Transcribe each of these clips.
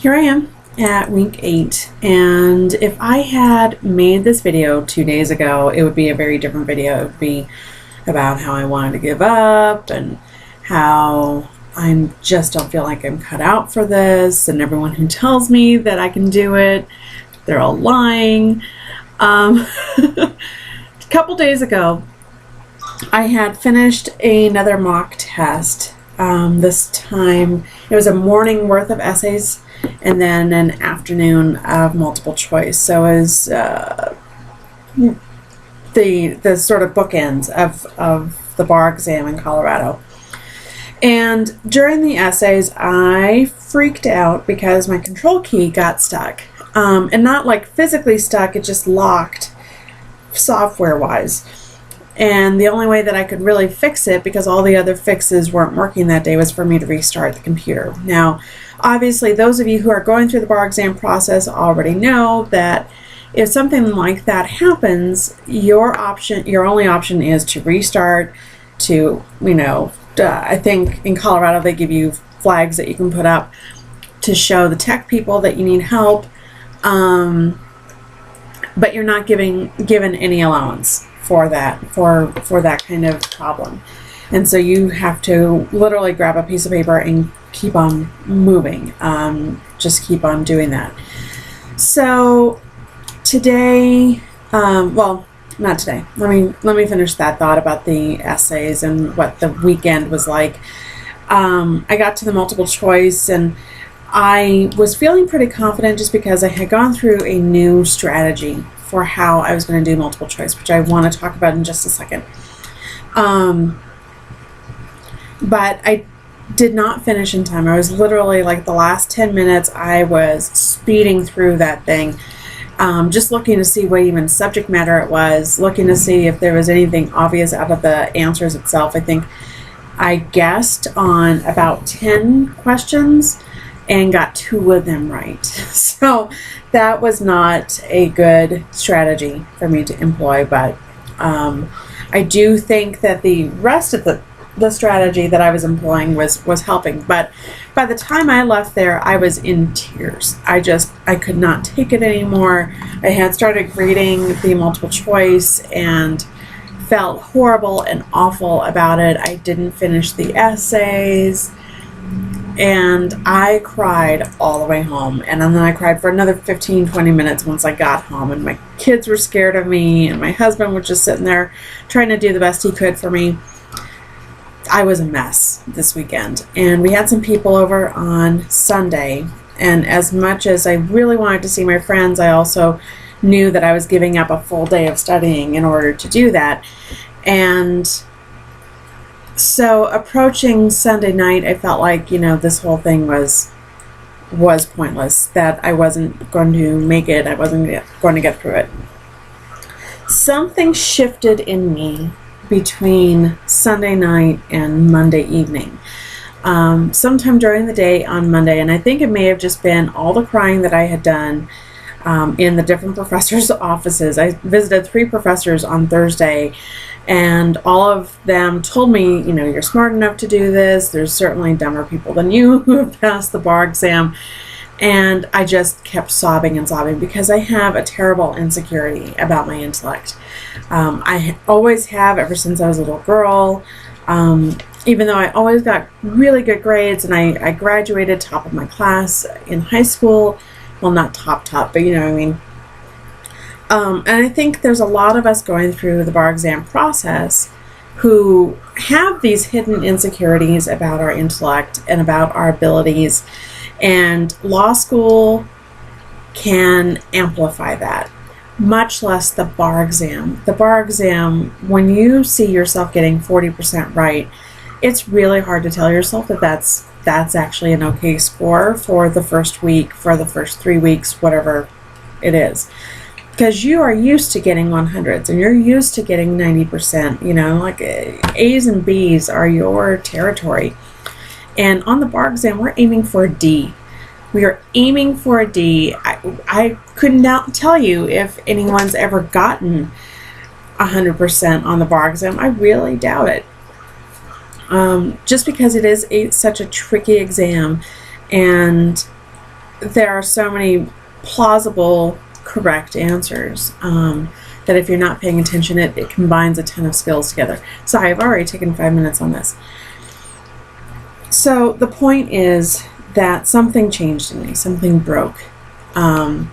Here I am at week 8, and if I had made this video 2 days ago, it would be a very different video. It would be about how I wanted to give up and how I just don't feel like I'm cut out for this, and everyone who tells me that I can do it, they're all lying. A couple days ago, I had finished another mock test. This time it was a morning worth of essays and then an afternoon of multiple choice. So it was the sort of bookends of the bar exam in Colorado. And during the essays, I freaked out because my control key got stuck. And not like physically stuck, it just locked software-wise. And the only way that I could really fix it, because all the other fixes weren't working that day, was for me to restart the computer. Now, obviously, those of you who are going through the bar exam process already know that if something like that happens, your only option is to restart, I think in Colorado they give you flags that you can put up to show the tech people that you need help, but you're not given any allowance for that kind of problem. And so you have to literally grab a piece of paper and keep on moving, just keep on doing that. So today, well, not today, let me finish that thought about the essays and what the weekend was like. I got to the multiple choice and I was feeling pretty confident just because I had gone through a new strategy for how I was going to do multiple choice, which I want to talk about in just a second. But I did not finish in time. I was literally like the last 10 minutes, I was speeding through that thing, just looking to see what even subject matter it was, looking to see if there was anything obvious out of the answers itself. I think I guessed on about 10 questions and got 2 of them right. So that was not a good strategy for me to employ, but I do think that the rest of the strategy that I was employing was helping. But by the time I left there, I was in tears. I could not take it anymore. I had started grading the multiple choice and felt horrible and awful about it. I didn't finish the essays. And I cried all the way home. And then I cried for another 15-20 minutes once I got home. And my kids were scared of me. And my husband was just sitting there trying to do the best he could for me. I was a mess this weekend. And we had some people over on Sunday. And as much as I really wanted to see my friends, I also knew that I was giving up a full day of studying in order to do that. And so approaching Sunday night, I felt like, this whole thing was pointless, that I wasn't going to make it, I wasn't going to get through it. Something shifted in me between Sunday night and Monday evening. Sometime during the day on Monday, and I think it may have just been all the crying that I had done in the different professors' offices. I visited 3 professors on Thursday, and all of them told me, you're smart enough to do this. There's certainly dumber people than you who have passed the bar exam. And I just kept sobbing and sobbing because I have a terrible insecurity about my intellect. I always have ever since I was a little girl. Even though I always got really good grades and I graduated top of my class in high school. Well, not top, but you know what I mean. And I think there's a lot of us going through the bar exam process who have these hidden insecurities about our intellect and about our abilities. And law school can amplify that, much less the bar exam. The bar exam, when you see yourself getting 40% right, it's really hard to tell yourself that that's actually an okay score for the first week, for the first 3 weeks, whatever it is. Because you are used to getting 100s and you're used to getting 90%, like A's and B's are your territory. And on the bar exam, we're aiming for a D. We are aiming for a D. I could not tell you if anyone's ever gotten 100% on the bar exam. I really doubt it. Just because it is such a tricky exam, and there are so many plausible, correct answers that if you're not paying attention, it combines a ton of skills together. Sorry, I've already taken 5 minutes on this. So the point is that something changed in me, something broke. And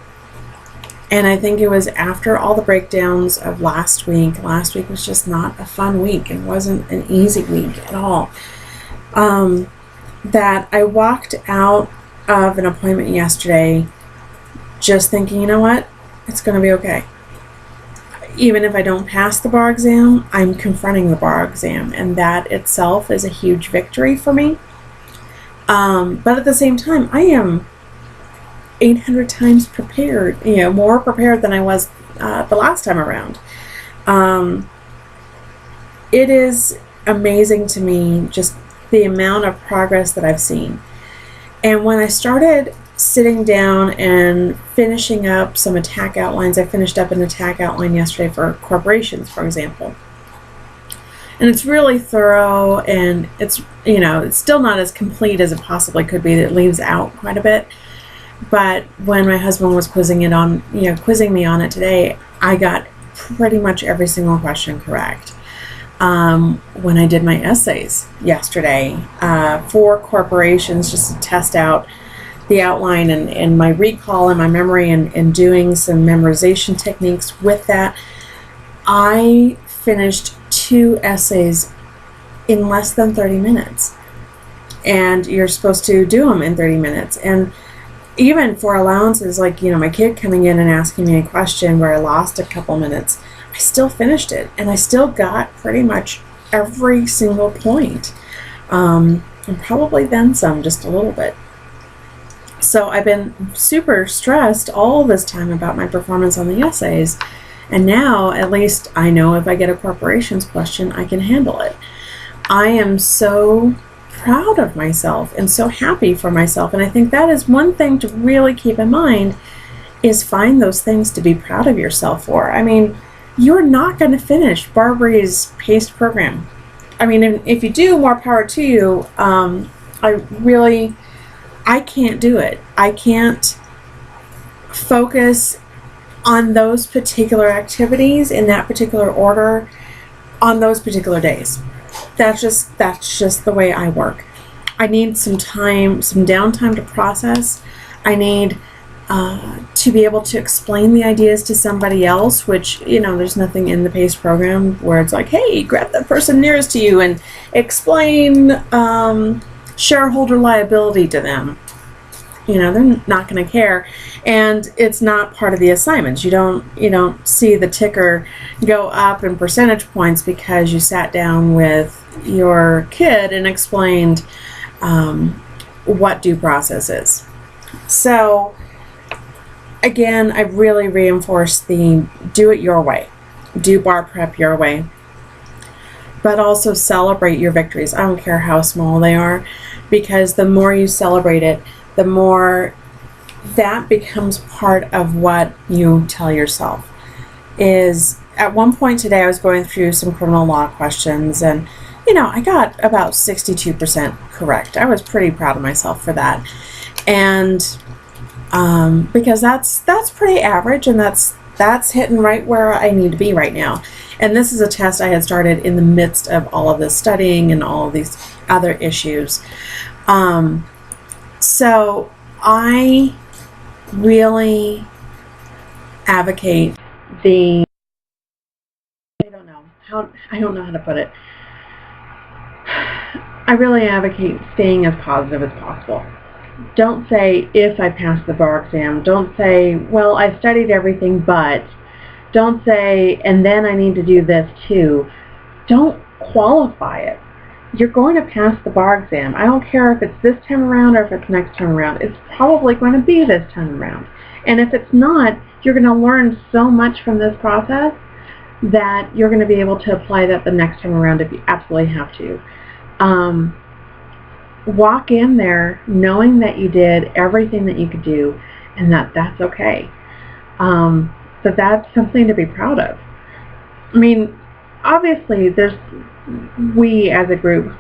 I think it was after all the breakdowns of last week. Last week was just not a fun week. It wasn't an easy week at all. That I walked out of an appointment yesterday just thinking, you know what? It's going to be okay. Even if I don't pass the bar exam, I'm confronting the bar exam, and that itself is a huge victory for me. But at the same time, I am 800 times prepared, more prepared than I was the last time around. It is amazing to me just the amount of progress that I've seen. And when I started sitting down and finishing up some attack outlines, I finished up an attack outline yesterday for corporations, for example. And it's really thorough, and it's still not as complete as it possibly could be. It leaves out quite a bit. But when my husband was quizzing me on it today, I got pretty much every single question correct. When I did my essays yesterday for corporations, just to test out the outline and my recall and my memory and doing some memorization techniques with that, I finished 2 essays in less than 30 minutes. And you're supposed to do them in 30 minutes. And even for allowances, like, my kid coming in and asking me a question where I lost a couple minutes, I still finished it. And I still got pretty much every single point. And probably then some, just a little bit. So I've been super stressed all this time about my performance on the essays. And now, at least, I know if I get a corporations question, I can handle it. I am so proud of myself and so happy for myself. And I think that is one thing to really keep in mind, is find those things to be proud of yourself for. I mean, you're not going to finish Barbari's PACE program. I mean, if you do, more power to you. I can't do it. I can't focus on those particular activities in that particular order on those particular days. That's just the way I work. I need some time, some downtime to process. I need to be able to explain the ideas to somebody else, which, there's nothing in the PACE program where it's like, hey, grab the person nearest to you and explain shareholder liability to them. They're not going to care, and it's not part of the assignments. You don't see the ticker go up in percentage points because you sat down with your kid and explained what due process is. So again, I really reinforce the do it your way, do bar prep your way, but also celebrate your victories. I don't care how small they are, because the more you celebrate it, the more that becomes part of what you tell yourself. Is at one point today I was going through some criminal law questions, and I got about 62% correct. I was pretty proud of myself for that. And because that's pretty average, and that's hitting right where I need to be right now. And this is a test I had started in the midst of all of this studying and all of these other issues. So I really advocate I don't know how to put it. I really advocate staying as positive as possible. Don't say, if I pass the bar exam. Don't say, well, I studied everything, but. Don't say, and then I need to do this too. Don't qualify it. You're going to pass the bar exam. I don't care if it's this time around or if it's next time around. It's probably going to be this time around. And if it's not, you're going to learn so much from this process that you're going to be able to apply that the next time around if you absolutely have to. Walk in there knowing that you did everything that you could do, and that's okay. So that's something to be proud of. I mean, obviously, we as a group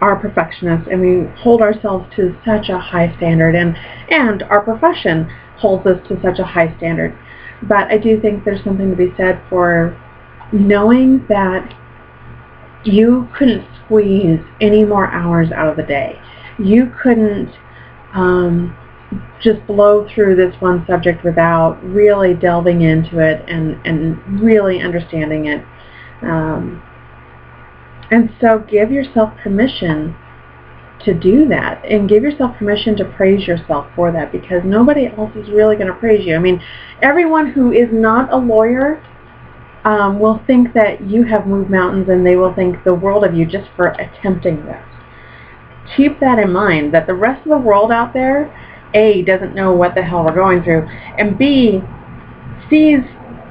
are perfectionists and we hold ourselves to such a high standard, and our profession holds us to such a high standard. But I do think there's something to be said for knowing that you couldn't squeeze any more hours out of the day. You couldn't just blow through this one subject without really delving into it and really understanding it. And so give yourself permission to do that, and give yourself permission to praise yourself for that, because nobody else is really going to praise you. I mean, everyone who is not a lawyer will think that you have moved mountains, and they will think the world of you just for attempting this. Keep that in mind, that the rest of the world out there, A, doesn't know what the hell we're going through, and B, sees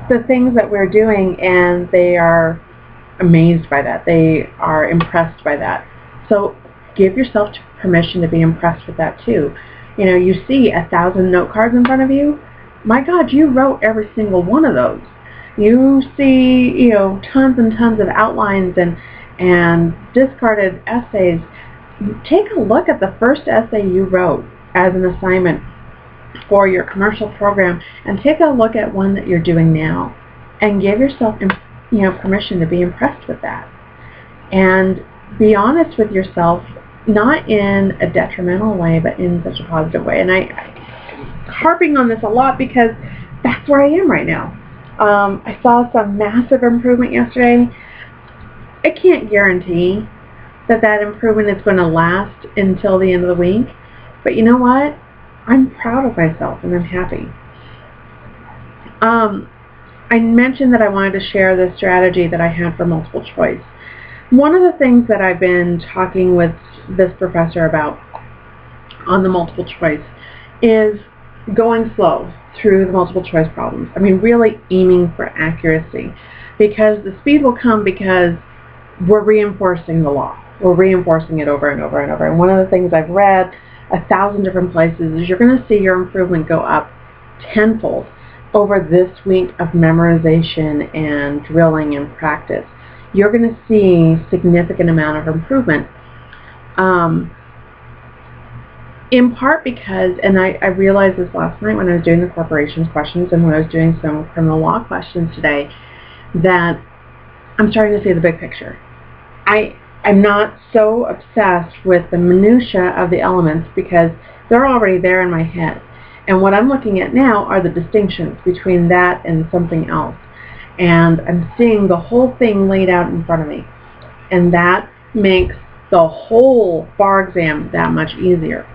the things that we're doing and they are amazed by that. They are impressed by that. So give yourself permission to be impressed with that too. You know, you see 1,000 note cards in front of you. My God, you wrote every single one of those. You see, you know, tons and tons of outlines and discarded essays. Take a look at the first essay you wrote as an assignment for your commercial program, and take a look at one that you're doing now, and give yourself, you know, permission to be impressed with that. And be honest with yourself, not in a detrimental way, but in such a positive way. And I'm harping on this a lot because that's where I am right now. I saw some massive improvement yesterday. I can't guarantee that improvement is going to last until the end of the week. But you know what? I'm proud of myself and I'm happy. I mentioned that I wanted to share the strategy that I had for multiple choice. One of the things that I've been talking with this professor about on the multiple choice is going slow through the multiple choice problems. I mean, really aiming for accuracy, because the speed will come because we're reinforcing the law. We're reinforcing it over and over and over. And one of the things I've read 1,000 different places is you're going to see your improvement go up tenfold over this week of memorization and drilling and practice. You're going to see significant amount of improvement. In part because, and I realized this last night when I was doing the corporations questions and when I was doing some criminal law questions today, that I'm starting to see the big picture. I'm not so obsessed with the minutia of the elements because they're already there in my head. And what I'm looking at now are the distinctions between that and something else. And I'm seeing the whole thing laid out in front of me. And that makes the whole bar exam that much easier,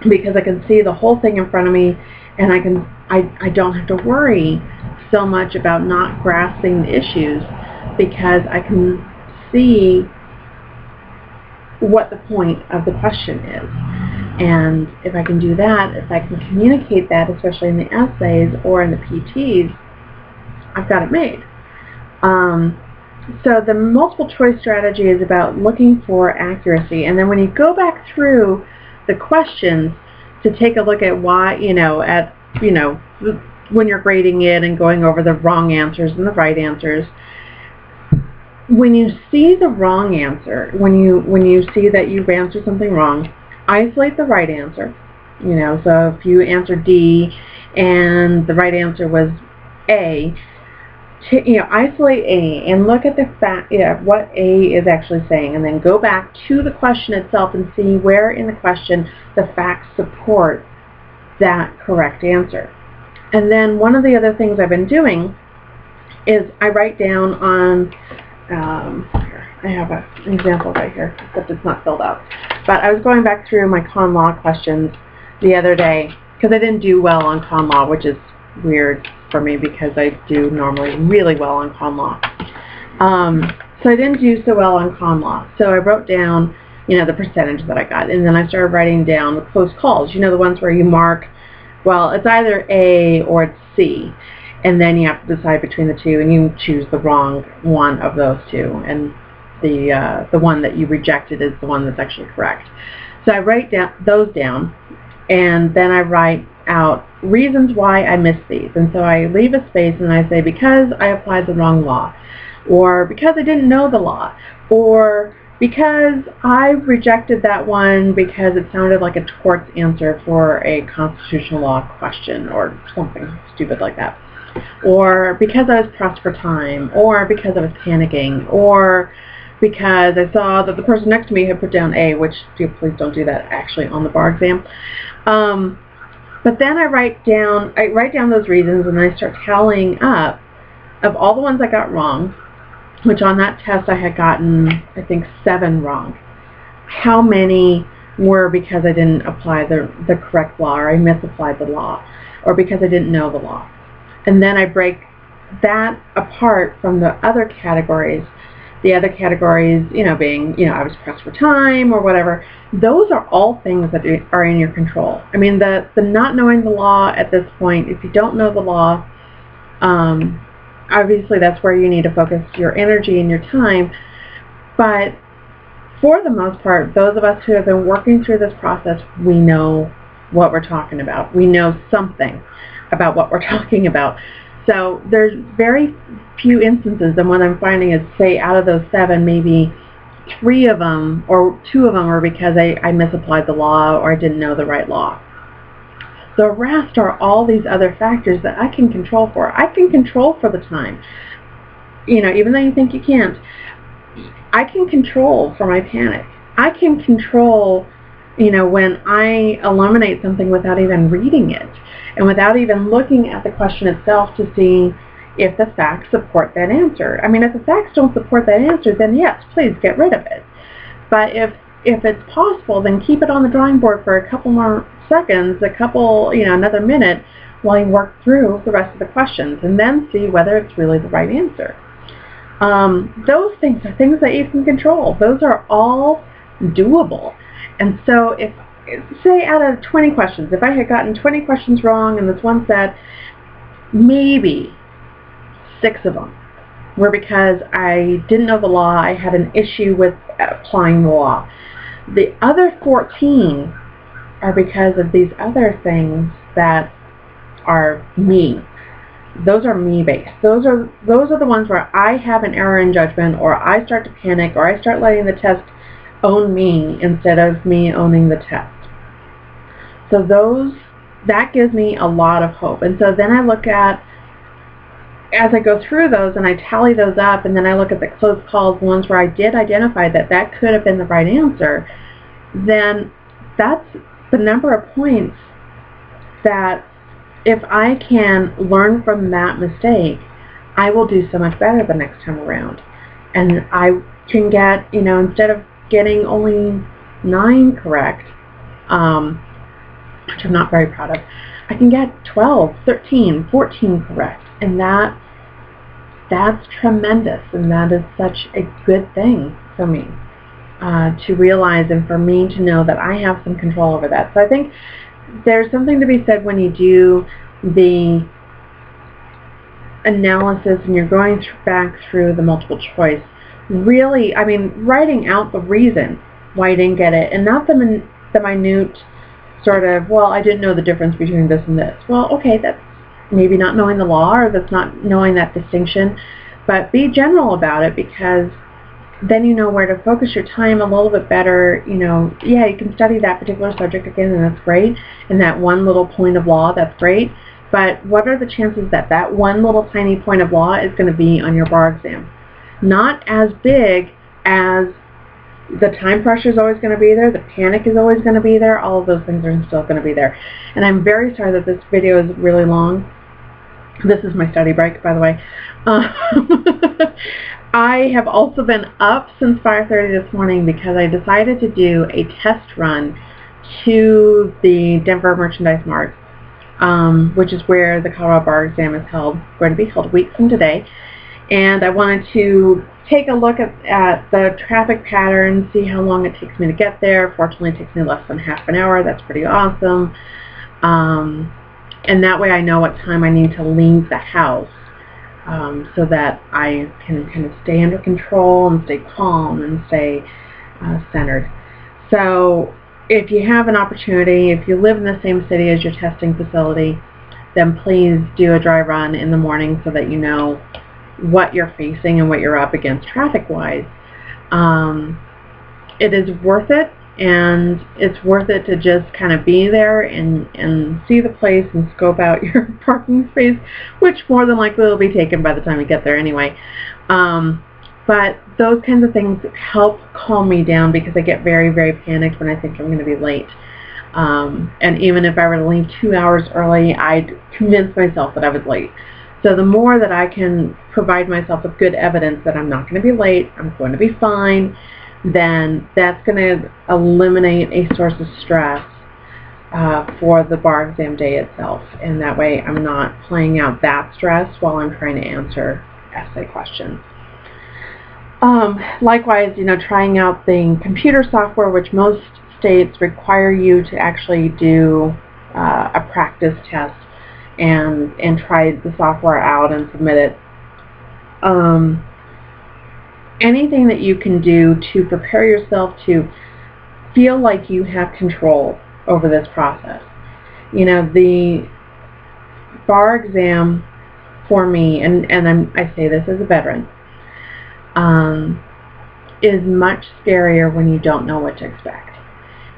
because I can see the whole thing in front of me, and I don't have to worry so much about not grasping the issues, because I can see what the point of the question is. And if I can do that, if I can communicate that, especially in the essays or in the PTs, I've got it made. So the multiple choice strategy is about looking for accuracy, and then when you go back through the questions to take a look at why, when you're grading it and going over the wrong answers and the right answers, when you see the wrong answer, when you see that you've answered something wrong, isolate the right answer. So if you answered D and the right answer was A, isolate A and look at the what A is actually saying, and then go back to the question itself and see where in the question the facts support that correct answer. And then one of the other things I've been doing is I write down on I have an example right here, except it's not filled out. But I was going back through my con law questions the other day because I didn't do well on con law, which is weird for me because I do normally really well on con law. So I didn't do so well on con law. So I wrote down, the percentage that I got, and then I started writing down the close calls. The ones where you mark, well, it's either A or it's C. And then you have to decide between the two, and you choose the wrong one of those two, and the one that you rejected is the one that's actually correct. So I write those down, and then I write out reasons why I missed these. And so I leave a space and I say, because I applied the wrong law, or because I didn't know the law, or because I rejected that one because it sounded like a torts answer for a constitutional law question or something stupid like that. Or because I was pressed for time, or because I was panicking, or because I saw that the person next to me had put down A, which, please don't do that actually on the bar exam. But then I write down those reasons, and I start tallying up of all the ones I got wrong, which on that test I had gotten, I think, 7 wrong. How many were because I didn't apply the correct law, or I misapplied the law, or because I didn't know the law? And then I break that apart from the other categories. The other categories, being, I was pressed for time or whatever. Those are all things that are in your control. I mean, the not knowing the law at this point, if you don't know the law, obviously that's where you need to focus your energy and your time. But for the most part, those of us who have been working through this process, we know what we're talking about. We know something about what we're talking about. So there's very few instances, and what I'm finding is, say, out of those 7, maybe 3 of them or 2 of them are because I misapplied the law or I didn't know the right law. The rest are all these other factors that I can control for. I can control for the time. Even though you think you can't, I can control for my panic. I can control, when I eliminate something without even reading it and without even looking at the question itself to see if the facts support that answer. I mean, if the facts don't support that answer, then yes, please get rid of it. But if it's possible, then keep it on the drawing board for a couple more seconds, another minute, while you work through the rest of the questions, and then see whether it's really the right answer. Those things are things that you can control. Those are all doable. And so if, say, out of 20 questions, if I had gotten 20 questions wrong in this one set, maybe 6 of them were because I didn't know the law, I had an issue with applying the law. The other 14 are because of these other things that are me. Those are me-based. Those are the ones where I have an error in judgment, or I start to panic, or I start letting the test own me instead of me owning the test. So that gives me a lot of hope. And so then I look at, as I go through those and I tally those up, and then I look at the close calls, the ones where I did identify that could have been the right answer, then that's the number of points that if I can learn from that mistake, I will do so much better the next time around. And I can get, instead of getting only 9 correct, which I'm not very proud of, I can get 12, 13, 14 correct. And that's tremendous, and that is such a good thing for me to realize, and for me to know that I have some control over that. So I think there's something to be said when you do the analysis and you're going back through the multiple choice. Really, writing out the reason why you didn't get it, and not the minute sort of, well, I didn't know the difference between this and this. Well, okay, that's maybe not knowing the law, or that's not knowing that distinction, but be general about it, because then you know where to focus your time a little bit better. Yeah, you can study that particular subject again, and that's great, and that one little point of law, that's great, but what are the chances that that one little tiny point of law is going to be on your bar exam? Not as big as the time pressure is always going to be there, the panic is always going to be there, all of those things are still going to be there. And I'm very sorry that this video is really long. This is my study break, by the way. I have also been up since 5:30 this morning because I decided to do a test run to the Denver Merchandise Mart, which is where the Colorado Bar Exam is going to be held a week from today. And I wanted to take a look at the traffic pattern, see how long it takes me to get there. Fortunately, it takes me less than half an hour. That's pretty awesome. And that way I know what time I need to leave the house, so that I can kind of stay under control and stay calm and stay centered. So if you have an opportunity, if you live in the same city as your testing facility, then please do a dry run in the morning so that you know what you're facing and what you're up against traffic-wise. it is worth it, and it's worth it to just kind of be there and see the place and scope out your parking space, which more than likely will be taken by the time you get there anyway. But those kinds of things help calm me down, because I get very, very panicked when I think I'm going to be late. And even if I were to leave 2 hours early, I'd convince myself that I was late. So the more that I can provide myself with good evidence that I'm not going to be late, I'm going to be fine, then that's going to eliminate a source of stress for the bar exam day itself. And that way I'm not playing out that stress while I'm trying to answer essay questions. Likewise, trying out the computer software, which most states require you to actually do a practice test and try the software out and submit it. Anything that you can do to prepare yourself to feel like you have control over this process. The bar exam for me, and I say this as a veteran, is much scarier when you don't know what to expect.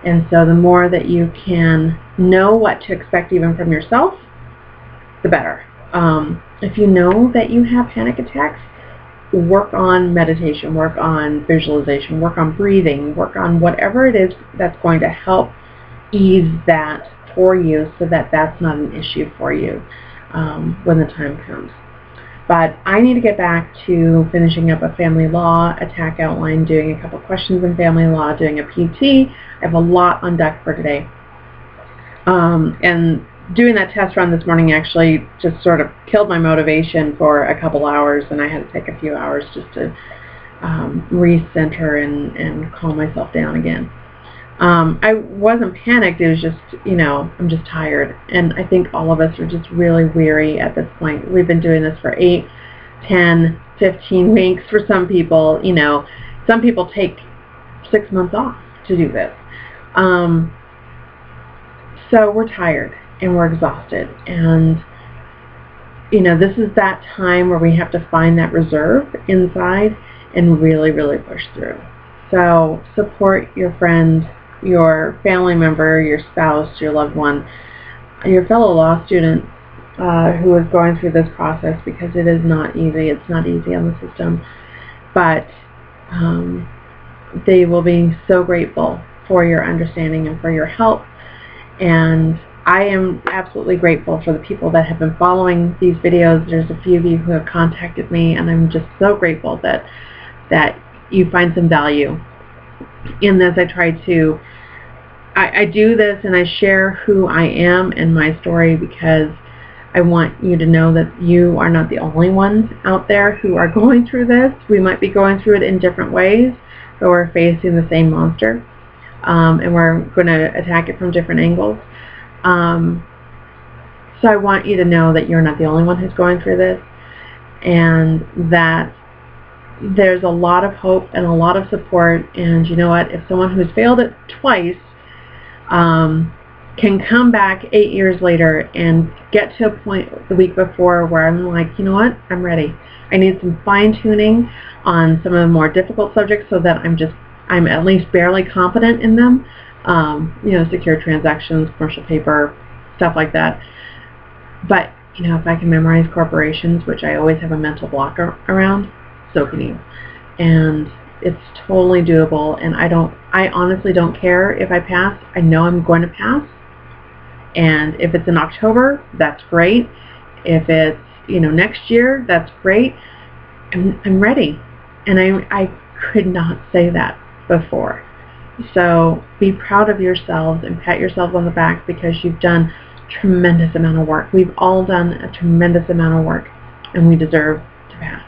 And so the more that you can know what to expect even from yourself, the better. If you know that you have panic attacks, work on meditation, work on visualization, work on breathing, work on whatever it is that's going to help ease that for you, so that that's not an issue for you when the time comes. But I need to get back to finishing up a family law attack outline, doing a couple questions in family law, doing a PT. I have a lot on deck for today. And doing that test run this morning actually just sort of killed my motivation for a couple hours, and I had to take a few hours just to recenter and calm myself down again. I wasn't panicked, it was just, I'm just tired. And I think all of us are just really weary at this point. We've been doing this for 8, 10, 15 weeks for some people. Some people take 6 months off to do this. So we're tired and we're exhausted. And, this is that time where we have to find that reserve inside and really, really push through. So support your friend, your family member, your spouse, your loved one, your fellow law student who is going through this process, because it is not easy. It's not easy on the system. But they will be so grateful for your understanding and for your help. And I am absolutely grateful for the people that have been following these videos. There's a few of you who have contacted me, and I'm just so grateful that you find some value in this. I do this and I share who I am and my story, because I want you to know that you are not the only ones out there who are going through this. We might be going through it in different ways, but we're facing the same monster, and we're going to attack it from different angles. So I want you to know that you're not the only one who's going through this, and that there's a lot of hope and a lot of support. And you know what? If someone who's failed it twice can come back 8 years later and get to a point the week before where I'm like, you know what? I'm ready. I need some fine-tuning on some of the more difficult subjects so that I'm at least barely competent in them. Secure transactions, commercial paper, stuff like that. But, if I can memorize corporations, which I always have a mental block around, so can you. And it's totally doable, and I honestly don't care if I pass. I know I'm going to pass. And if it's in October, that's great. If it's, next year, that's great. I'm ready. And I could not say that before. So be proud of yourselves and pat yourselves on the back, because you've done a tremendous amount of work. We've all done a tremendous amount of work, and we deserve to pass.